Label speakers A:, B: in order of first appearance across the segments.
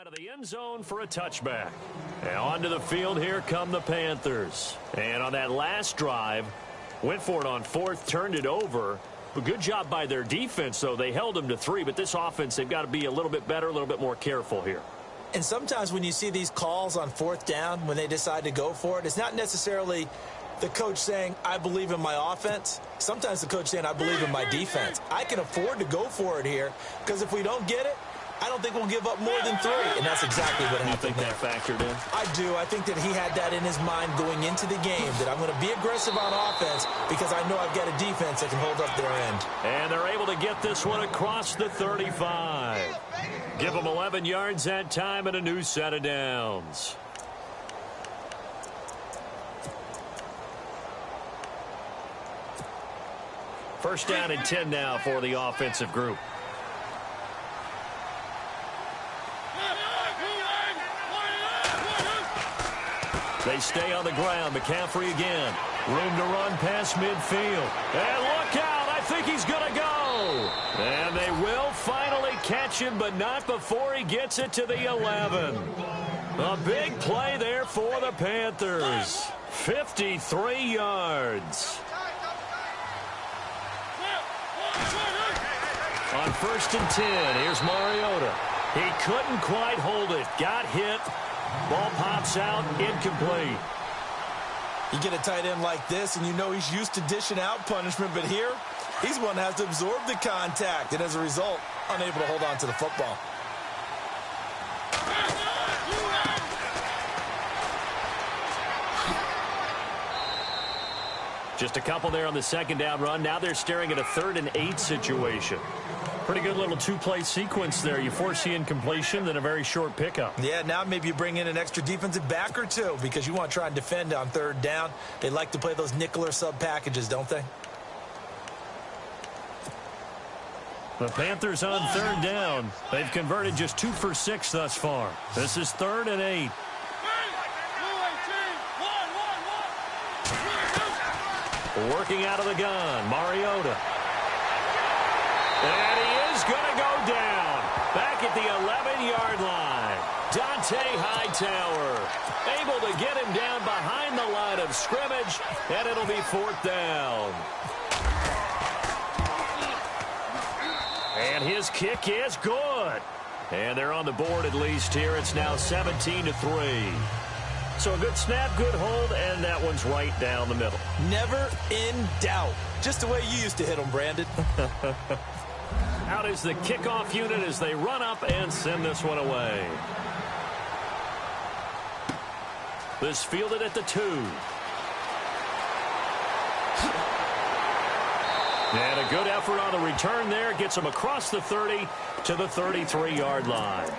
A: Side of the end zone for a touchback. And onto the field, here come the Panthers. And on that last drive, went for it on fourth, turned it over. But good job by their defense, though. They held them to 3, but this offense, they've got to be a little bit better, a little bit more careful here.
B: And sometimes when you see these calls on fourth down, when they decide to go for it, it's not necessarily the coach saying, I believe in my offense. Sometimes the coach saying, I believe in my defense. I can afford to go for it here because if we don't get it, I don't think we'll give up more than 3. And that's exactly what happened there.
A: You think that factored in?
B: I do. I think that he had that in his mind going into the game, that I'm going to be aggressive on offense because I know I've got a defense that can hold up their end.
A: And they're able to get this one across the 35. Give them 11 yards that time and a new set of downs. First down and 10 now for the offensive group. They stay on the ground. McCaffrey again. Room to run past midfield. And look out. I think he's going to go. And they will finally catch him, but not before he gets it to the 11. A big play there for the Panthers. 53 yards. On first and 10, here's Mariota. He couldn't quite hold it. Got hit. Ball pops out, incomplete.
B: You get a tight end like this, and you know he's used to dishing out punishment, but here, he's one that has to absorb the contact, and as a result, unable to hold on to the football.
A: Just a couple there on the second down run. Now they're staring at a 3rd and 8 situation. Pretty good little two-play sequence there. You force the incompletion, then a very short pickup.
B: Yeah, now maybe you bring in an extra defensive back or two because you want to try and defend on 3rd down. They like to play those nickel or sub packages, don't they?
A: The Panthers on 3rd down. They've converted just 2 for 6 thus far. This is 3rd and 8. Working out of the gun, Mariota. And he is going to go down. Back at the 11-yard line. Dante Hightower able to get him down behind the line of scrimmage, and it'll be 4th down. And his kick is good. And they're on the board at least here. It's now 17-3. So a good snap, good hold, and that one's right down the middle.
B: Never in doubt. Just the way you used to hit them, Brandon.
A: Out is the kickoff unit as they run up and send this one away. This fielded at the 2. And a good effort on the return there. Gets them across the 30 to the 33-yard line.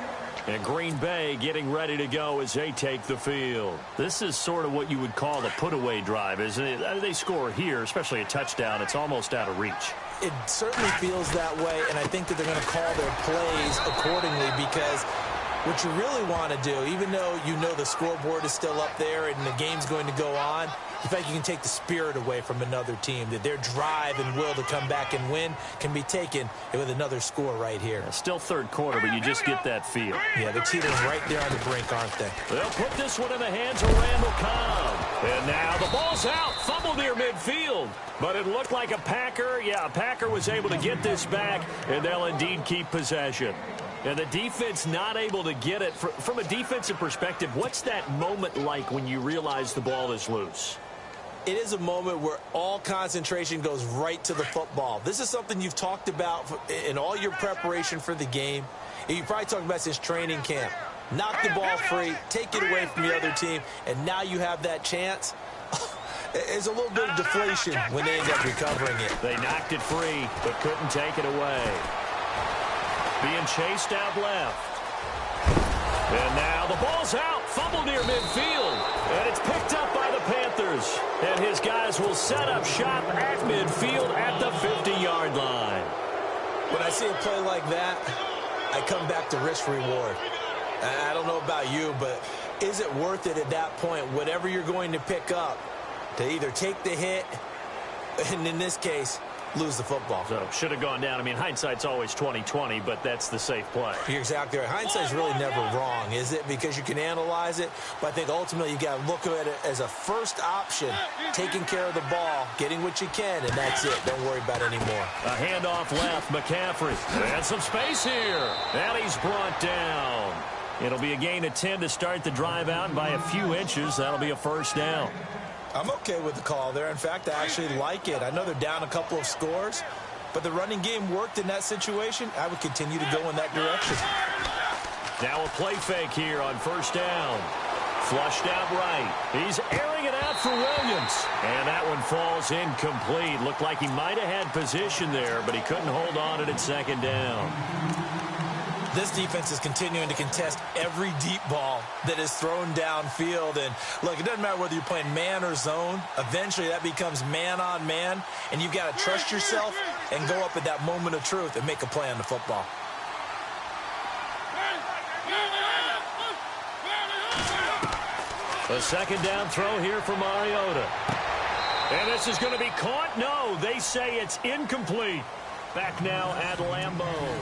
A: And Green Bay getting ready to go as they take the field. This is sort of what you would call the put-away drive, isn't it? They score here, especially a touchdown. It's almost out of reach.
B: It certainly feels that way, and I think that they're going to call their plays accordingly because what you really want to do, even though you know the scoreboard is still up there and the game's going to go on, in fact, you can take the spirit away from another team, that their drive and will to come back and win can be taken with another score right here.
A: Still 3rd quarter, but you just get that feel.
B: Yeah, the Cheetahs right there on the brink, aren't they?
A: They'll put this one in the hands of Randall Cobb. And now the ball's out. Fumble near midfield. But it looked like a Packer. Yeah, a Packer was able to get this back, and they'll indeed keep possession. And the defense not able to get it. From a defensive perspective, what's that moment like when you realize the ball is loose?
B: It is a moment where all concentration goes right to the football. This is something you've talked about in all your preparation for the game. And you probably talked about since training camp. Knock the ball free, take it away from the other team, and now you have that chance. There's a little bit of deflation when they end up recovering it.
A: They knocked it free, but couldn't take it away. Being chased out left. And now the ball's out. Fumble near midfield. And it's picked up by the Panthers. And his guys will set up shop at midfield at the 50-yard line.
B: When I see a play like that, I come back to risk-reward. I don't know about you, but is it worth it at that point, whatever you're going to pick up, to either take the hit, and in this case, lose the football.
A: So should have gone down. I mean, hindsight's always 20/20, but that's the safe play.
B: You're exactly right. Hindsight's really never wrong, is it? Because you can analyze it, but I think ultimately you got to look at it as a first option, taking care of the ball, getting what you can, and that's it. Don't worry about it anymore.
A: A handoff left, McCaffrey. And some space here. And he's brought down. It'll be a gain of 10 to start the drive out by a few inches. That'll be a first down.
B: I'm okay with the call there. In fact, I actually like it. I know they're down a couple of scores, but the running game worked in that situation. I would continue to go in that direction.
A: Now a play fake here on first down. Flushed out right. He's airing it out for Williams. And that one falls incomplete. Looked like he might have had position there, but he couldn't hold on to it at second down.
B: This defense is continuing to contest every deep ball that is thrown downfield. And, look, it doesn't matter whether you're playing man or zone. Eventually, that becomes man on man. And you've got to trust yourself and go up at that moment of truth and make a play on the football.
A: A second down throw here for Mariota. And this is going to be caught. No, they say it's incomplete. Back now at Lambeau.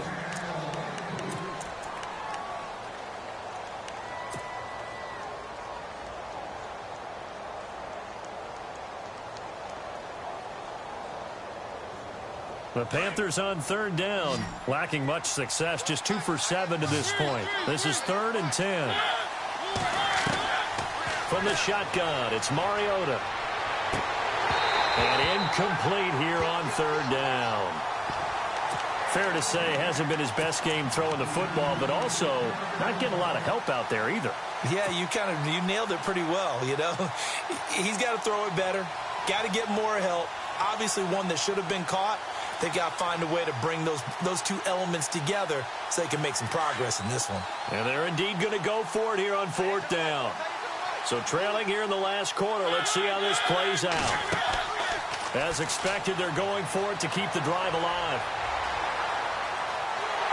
A: The Panthers on third down, lacking much success, just 2 for 7 to this point. This is 3rd and 10. From the shotgun, it's Mariota. And incomplete here on third down. Fair to say, hasn't been his best game throwing the football, but also not getting a lot of help out there either.
B: Yeah, you nailed it pretty well, you know. He's got to throw it better, got to get more help. Obviously one that should have been caught. They got to find a way to bring those two elements together so they can make some progress in this one.
A: And they're indeed going to go for it here on 4th down. So trailing here in the last quarter, let's see how this plays out. As expected, they're going for it to keep the drive alive.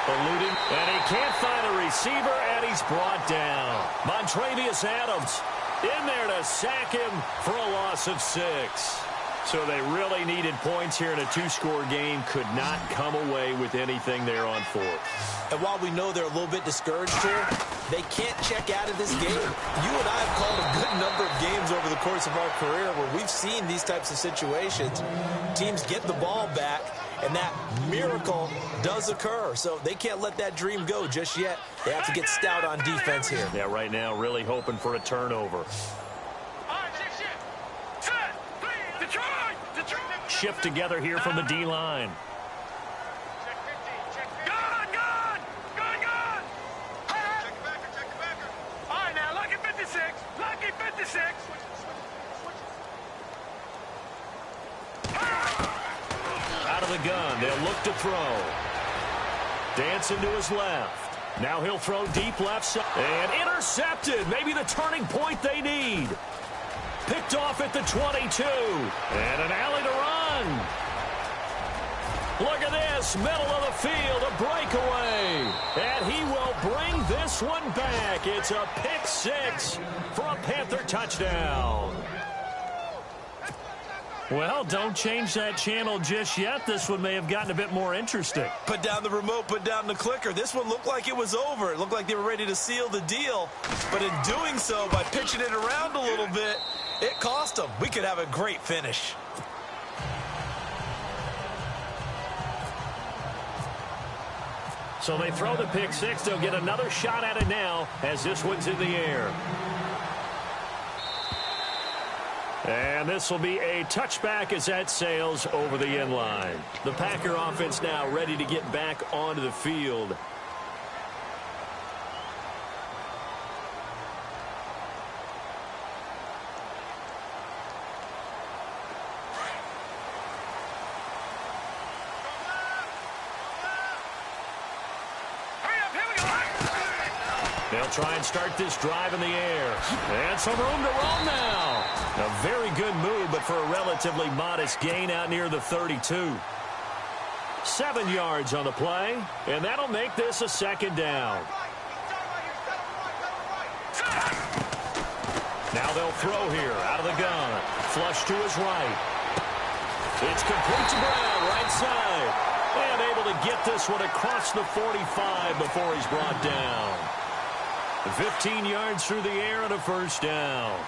A: Eluding, and he can't find a receiver, and he's brought down. Montrevious Adams in there to sack him for a loss of 6. So they really needed points here in a 2-score game. Could not come away with anything there on 4th.
B: And while we know they're a little bit discouraged here, they can't check out of this game. You and I have called a good number of games over the course of our career where we've seen these types of situations. Teams get the ball back, and that miracle does occur. So they can't let that dream go just yet. They have to get stout on defense here.
A: Yeah, right now really hoping for a turnover. Shift together here from the D-line.
C: All right, now, lucky 56. Lucky 56.
A: Out of the gun, they'll look to throw. Dancing to his left. Now he'll throw deep left side. And intercepted. Maybe the turning point they need. Picked off at the 22. And an alley to run. Look at this. Middle of the field. A breakaway. And he will bring this one back. It's a pick 6 for a Panther touchdown. Well, don't change that channel just yet. This one may have gotten a bit more interesting.
B: Put down the remote, put down the clicker. This one looked like it was over. It looked like they were ready to seal the deal. But in doing so, by pitching it around a little bit, it cost them. We could have a great finish.
A: So they throw the pick 6. They'll get another shot at it now as this one's in the air. And this will be a touchback as that sails over the end line. The Packer offense now ready to get back onto the field. They'll try and start this drive in the air. And some room to roll now. A very good move, but for a relatively modest gain out near the 32. 7 yards on the play, and that'll make this a second down. Now they'll throw here out of the gun. Flush to his right. It's complete to Brown, right side. And able to get this one across the 45 before he's brought down. 15 yards through the air and a first down.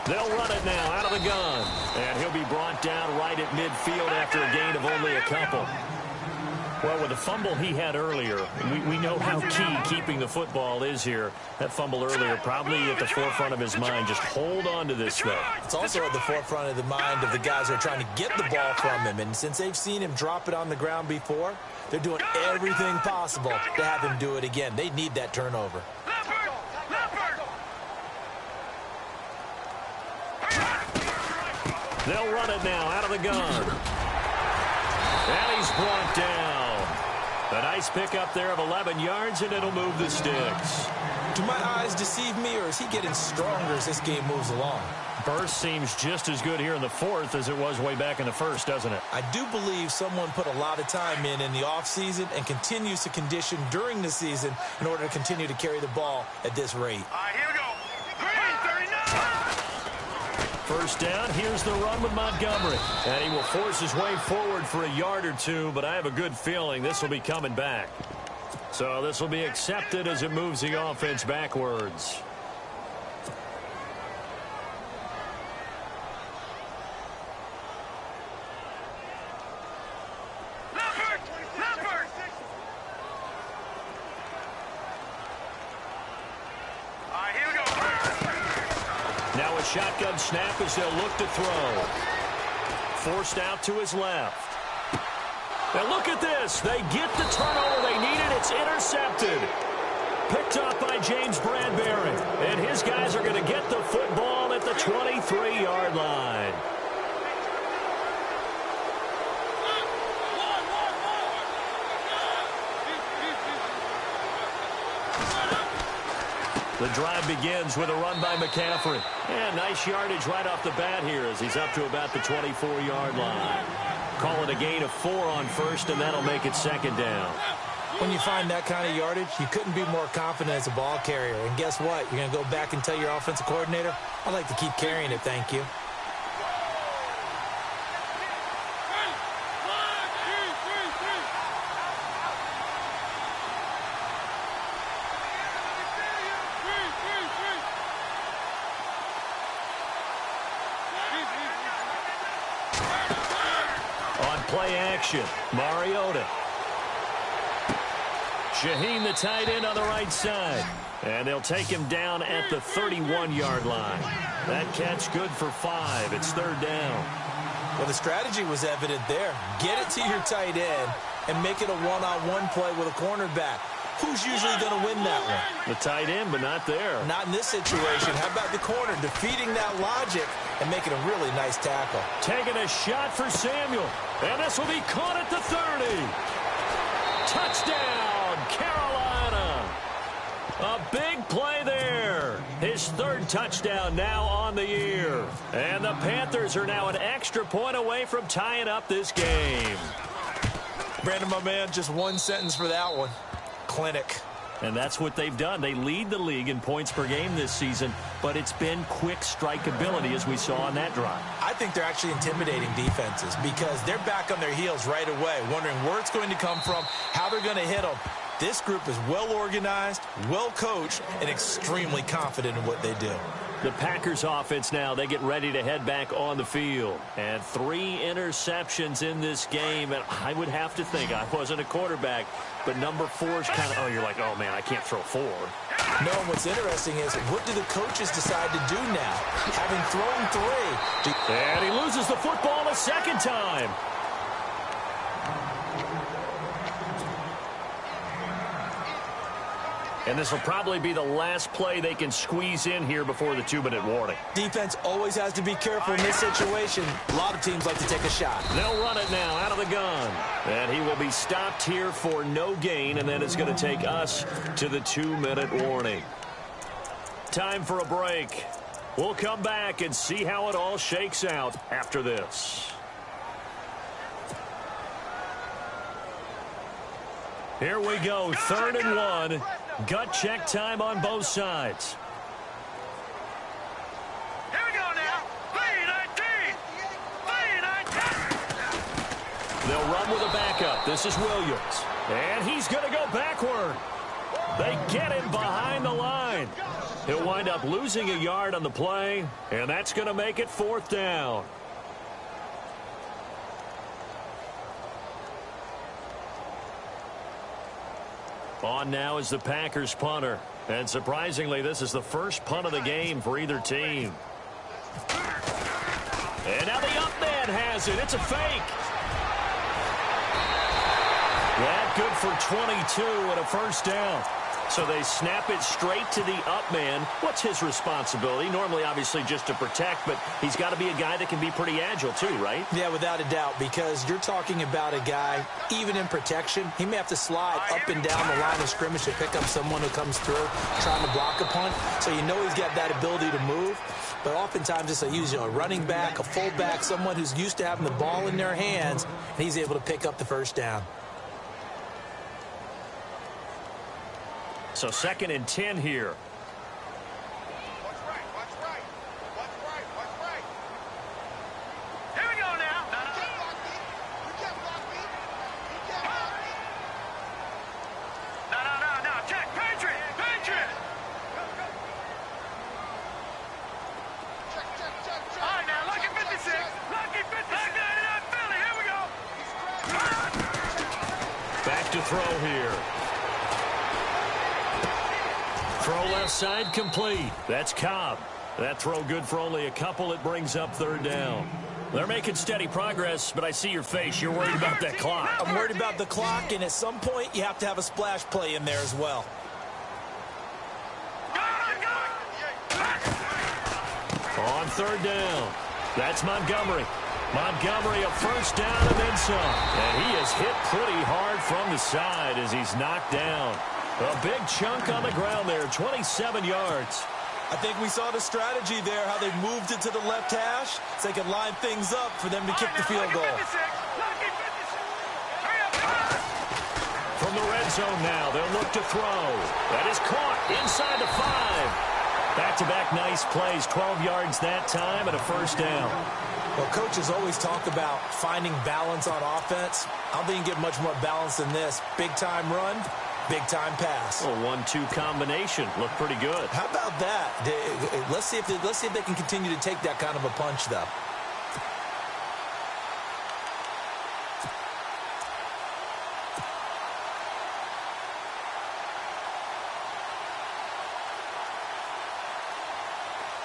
A: They'll run it now out of the gun. And he'll be brought down right at midfield after a gain of only a couple. Well, with the fumble he had earlier, we know how key keeping the football is here. That fumble earlier probably at the forefront of his mind. Just hold on to this stuff.
B: It's also at the forefront of the mind of the guys who are trying to get the ball from him. And since they've seen him drop it on the ground before, they're doing everything possible to have him do it again. They need that turnover.
A: They'll run it now out of the gun. And he's brought down. A nice pickup there of 11 yards, and it'll move the sticks.
B: Do my eyes deceive me, or is he getting stronger as this game moves along?
A: Burst seems just as good here in the fourth as it was way back in the first, doesn't it?
B: I do believe someone put a lot of time in the offseason and continues to condition during the season in order to continue to carry the ball at this rate.
C: All right, here we go. 39.
A: First down, here's the run with Montgomery. And he will force his way forward for a yard or two, but I have a good feeling this will be coming back. So this will be accepted as it moves the offense backwards. Shotgun snap as they'll look to throw. Forced out to his left. And look at this. They get the turnover they needed. It's intercepted. Picked up by James Bradbury. And his guys are going to get the football at the 23-yard line. The drive begins with a run by McCaffrey. And nice yardage right off the bat here as he's up to about the 24-yard line. Call it a gain of 4 on first, and that'll make it second down.
B: When you find that kind of yardage, you couldn't be more confident as a ball carrier. And guess what? You're going to go back and tell your offensive coordinator, I'd like to keep carrying it, thank you.
A: Play action. Mariota. Shaheen, the tight end, on the right side. And they'll take him down at the 31-yard line. That catch good for 5. It's third down.
B: Well, the strategy was evident there. Get it to your tight end and make it a one-on-one play with a cornerback. Who's usually going to win that one?
A: The tight end, but not there.
B: Not in this situation. How about the corner defeating that logic and making a really nice tackle?
A: Taking a shot for Samuel. And this will be caught at the 30. Touchdown, Carolina. A big play there. His third touchdown now on the year. And the Panthers are now an extra point away from tying up this game.
B: Brandon, my man, just one sentence for that one. Clinic.
A: And that's what they've done. They lead the league in points per game this season, but it's been quick strikeability as we saw on that drive.
B: I think they're actually intimidating defenses because they're back on their heels right away, wondering where it's going to come from, how they're going to hit them. This group is well organized, well coached, and extremely confident in what they do.
A: The Packers offense now, they get ready to head back on the field. And 3 interceptions in this game. And I would have to think, I wasn't a quarterback, but number 4 is kind of, oh, you're like, oh, man, I can't throw 4.
B: No, what's interesting is, what do the coaches decide to do now? Having thrown 3.
A: And he loses the football a second time. And this will probably be the last play they can squeeze in here before the 2-minute warning.
B: Defense always has to be careful in this situation. A lot of teams like to take a shot.
A: They'll run it now out of the gun. And he will be stopped here for no gain, and then it's going to take us to the 2-minute warning. Time for a break. We'll come back and see how it all shakes out after this. Here we go, 3rd and 1. Gut check time on both sides. They'll run with a backup. This is Williams. And he's going to go backward. They get him behind the line. He'll wind up losing a yard on the play, and that's going to make it 4th down. On now is the Packers punter. And surprisingly, this is the first punt of the game for either team. And now the up man has it. It's a fake. That good for 22 and a 1st down. So they snap it straight to the up man. What's his responsibility? Normally, obviously, just to protect, but he's got to be a guy that can be pretty agile too, right?
B: Yeah, without a doubt, because you're talking about a guy, even in protection, he may have to slide up and down the line of scrimmage to pick up someone who comes through trying to block a punt. So you know he's got that ability to move. But oftentimes it's a running back, a fullback, someone who's used to having the ball in their hands, and he's able to pick up the 1st down.
A: So 2nd and 10 here.
C: Watch right, watch right. Watch right, watch right. Here we go now. You can't block me. You can't block me. No. Check. Patriot. Check. All right, now, lucky 56. Lucky 56. Philly. Here we go.
A: Back to throw here. Throw left side complete. That's Cobb. That throw good for only a couple. It brings up 3rd down. They're making steady progress, but I see your face. You're worried about that clock.
B: I'm worried about the clock, and at some point you have to have a splash play in there as well.
A: On 3rd down. That's Montgomery. Montgomery, a 1st down and then some. And he is hit pretty hard from the side as he's knocked down. A big chunk on the ground there, 27 yards.
B: I think we saw the strategy there, how they moved it to the left hash so they could line things up for them to kick the field goal.
A: From the red zone now, they'll look to throw. That is caught inside the 5. Back-to-back nice plays, 12 yards that time and a 1st down.
B: Well, coaches always talk about finding balance on offense. I don't think you can get much more balance than this. Big-time run, big-time pass.
A: A 1-2 combination. Looked pretty good.
B: How about that? Let's see if they can continue to take that kind of a punch, though.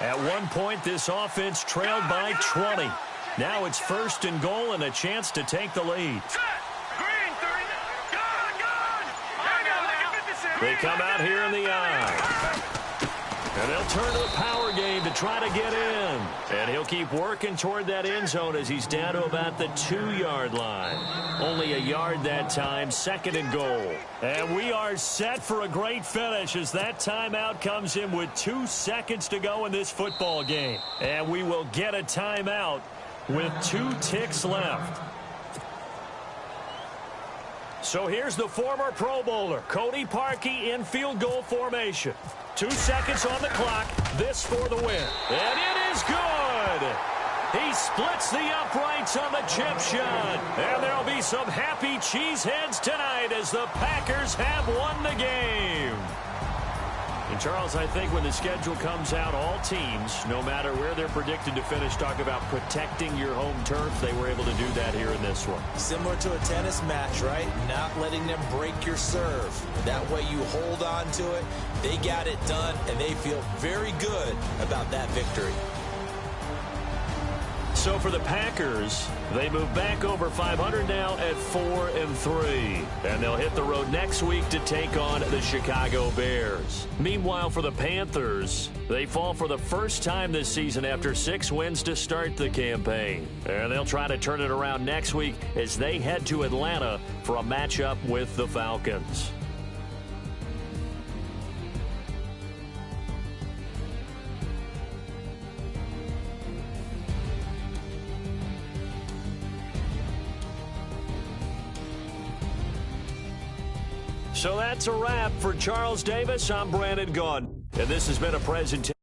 A: At one point, this offense trailed by 20. Now it's 1st and goal and a chance to take the lead. They come out here in the eye. And they'll turn to the power game to try to get in. And he'll keep working toward that end zone as he's down to about the 2-yard line. Only a yard that time, 2nd and goal. And we are set for a great finish as that timeout comes in with 2 seconds to go in this football game. And we will get a timeout with 2 ticks left. So here's the former Pro Bowler, Cody Parkey, in field goal formation. 2 seconds on the clock. This for the win. And it is good. He splits the uprights on the chip shot. And there'll be some happy cheeseheads tonight as the Packers have won the game. And Charles, I think when the schedule comes out, all teams, no matter where they're predicted to finish, talk about protecting your home turf. They were able to do that here in this one.
B: Similar to a tennis match, right? Not letting them break your serve. That way you hold on to it. They got it done, and they feel very good about that victory.
A: So for the Packers, they move back over 500 now at 4-3. And they'll hit the road next week to take on the Chicago Bears. Meanwhile, for the Panthers, they fall for the first time this season after 6 wins to start the campaign. And they'll try to turn it around next week as they head to Atlanta for a matchup with the Falcons. So that's a wrap for Charles Davis. I'm Brandon Gaudin, and this has been a presentation.